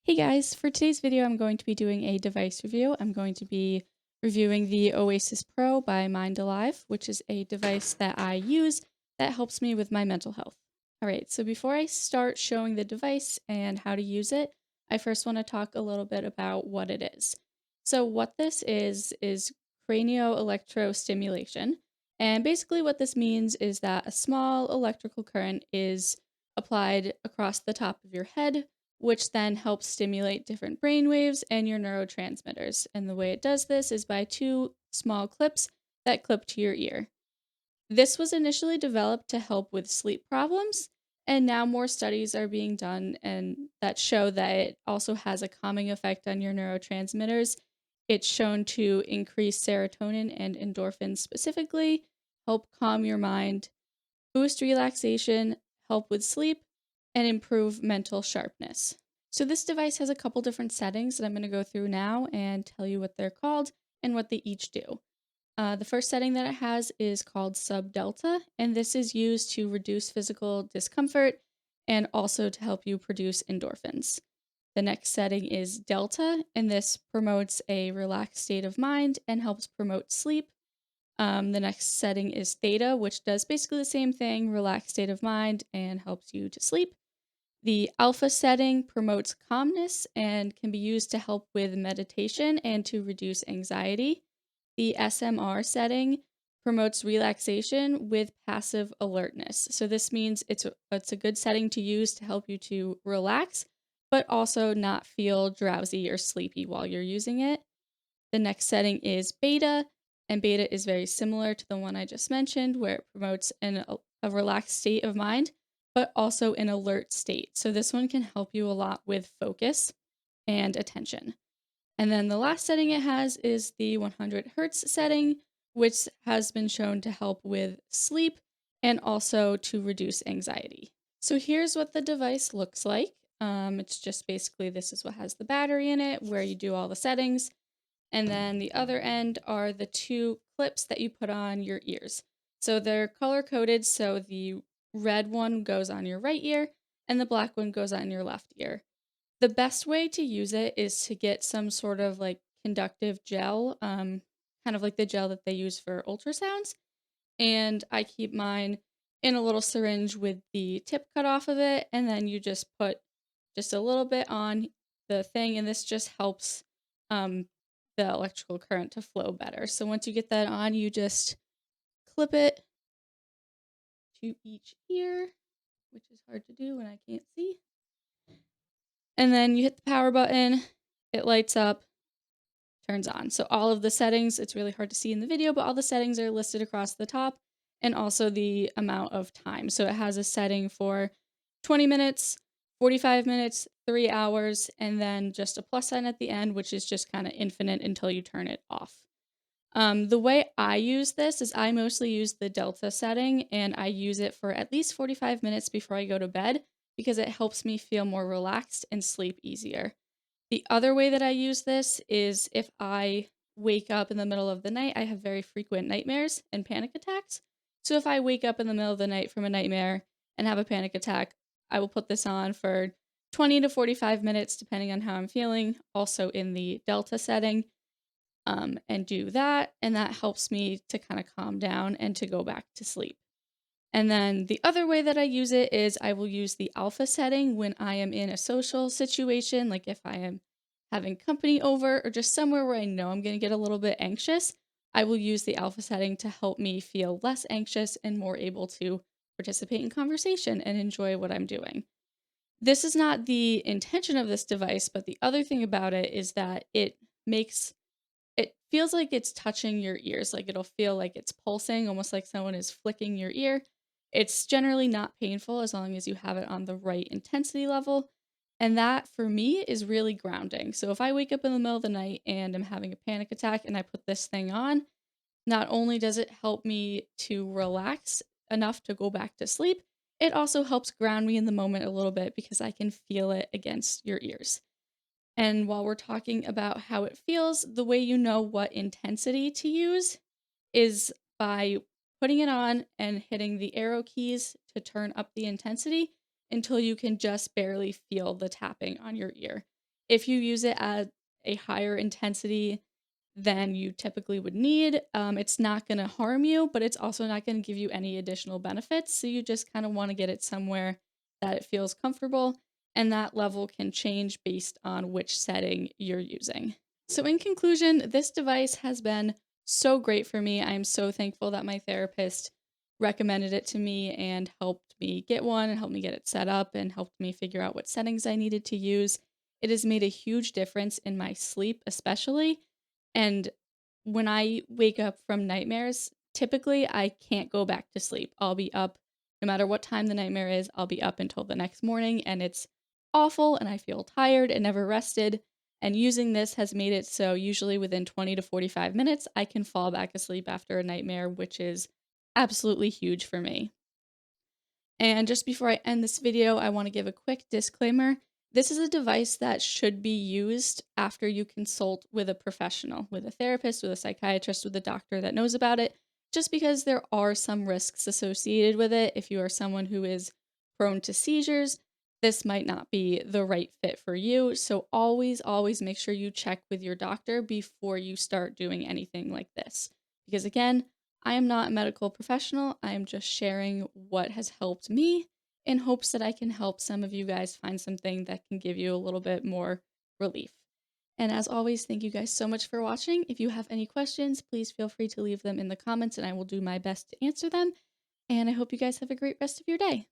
Hey guys, for today's video, I'm going to be doing a device review. I'm going to be reviewing the Oasis Pro by Mind Alive, which is a device that I use that helps me with my mental health. All right, so before I start showing the device and how to use it, I first want to talk a little bit about what it is. So what this is cranioelectrostimulation. And basically what this means is that a small electrical current is applied across the top of your head, which then helps stimulate different brain waves and your neurotransmitters. And the way it does this is by two small clips that clip to your ear. This was initially developed to help with sleep problems, and now more studies are being done and that show that it also has a calming effect on your neurotransmitters. It's shown to increase serotonin and endorphins specifically, help calm your mind, boost relaxation, help with sleep, and improve mental sharpness. So, this device has a couple different settings that I'm going to go through now and tell you what they're called and what they each do. The first setting that it has is called sub delta, and this is used to reduce physical discomfort and also to help you produce endorphins. The next setting is delta, and this promotes a relaxed state of mind and helps promote sleep. The next setting is theta, which does basically the same thing, relaxed state of mind, and helps you to sleep. The alpha setting promotes calmness and can be used to help with meditation and to reduce anxiety. The SMR setting promotes relaxation with passive alertness. So this means it's a good setting to use to help you to relax, but also not feel drowsy or sleepy while you're using it. The next setting is beta, and beta is very similar to the one I just mentioned, where it promotes a relaxed state of mind, but also an alert state. So this one can help you a lot with focus and attention. And then the last setting it has is the 100 hertz setting, which has been shown to help with sleep and also to reduce anxiety. So here's what the device looks like. It's just basically this is what has the battery in it, where you do all the settings. And then the other end are the two clips that you put on your ears. So they're color coded. So the red one goes on your right ear and the black one goes on your left ear. The best way to use it is to get some sort of like conductive gel, kind of like the gel that they use for ultrasounds. And I keep mine in a little syringe with the tip cut off of it. And then you just put just a little bit on the thing. And this just helps um, the electrical current to flow better. So once you get that on, you just clip it to each ear, which is hard to do when I can't see. And then you hit the power button, it lights up, turns on. So all of the settings, it's really hard to see in the video, but all the settings are listed across the top and also the amount of time. So it has a setting for 20 minutes, 45 minutes, 3 hours, and then just a plus sign at the end, which is just kind of infinite until you turn it off. The way I use this is I mostly use the Delta setting and I use it for at least 45 minutes before I go to bed because it helps me feel more relaxed and sleep easier. The other way that I use this is if I wake up in the middle of the night, I have very frequent nightmares and panic attacks. So if I wake up in the middle of the night from a nightmare and have a panic attack, I will put this on for 20 to 45 minutes, depending on how I'm feeling, also in the Delta setting, and do that. And that helps me to kind of calm down and to go back to sleep. And then the other way that I use it is I will use the alpha setting when I am in a social situation, like if I am having company over or just somewhere where I know I'm going to get a little bit anxious. I will use the alpha setting to help me feel less anxious and more able to participate in conversation and enjoy what I'm doing. This is not the intention of this device, but the other thing about it is that it feels like it's touching your ears, like, it'll feel like it's pulsing, almost like someone is flicking your ear. It's generally not painful as long as you have it on the right intensity level, and that, for me, is really grounding. So if I wake up in the middle of the night and I'm having a panic attack and I put this thing on, not only does it help me to relax enough to go back to sleep, it also helps ground me in the moment a little bit because I can feel it against your ears. And while we're talking about how it feels, the way you know what intensity to use is by putting it on and hitting the arrow keys to turn up the intensity until you can just barely feel the tapping on your ear. If you use it at a higher intensity than you typically would need, it's not gonna harm you, but it's also not gonna give you any additional benefits, so you just kinda wanna get it somewhere that it feels comfortable, and that level can change based on which setting you're using. So in conclusion, this device has been so great for me. I am so thankful that my therapist recommended it to me and helped me get one and helped me get it set up and helped me figure out what settings I needed to use. It has made a huge difference in my sleep, especially. And when I wake up from nightmares, typically I can't go back to sleep. I'll be up no matter what time the nightmare is, I'll be up until the next morning, and it's awful and I feel tired and never rested. And using this has made it so usually within 20 to 45 minutes, I can fall back asleep after a nightmare, which is absolutely huge for me. And just before I end this video, I want to give a quick disclaimer. This is a device that should be used after you consult with a professional, with a therapist, with a psychiatrist, with a doctor that knows about it, just because there are some risks associated with it. If you are someone who is prone to seizures, this might not be the right fit for you. So always, always make sure you check with your doctor before you start doing anything like this. Because again, I am not a medical professional. I am just sharing what has helped me in hopes that I can help some of you guys find something that can give you a little bit more relief. And as always, thank you guys so much for watching. If you have any questions, please feel free to leave them in the comments and I will do my best to answer them. And I hope you guys have a great rest of your day.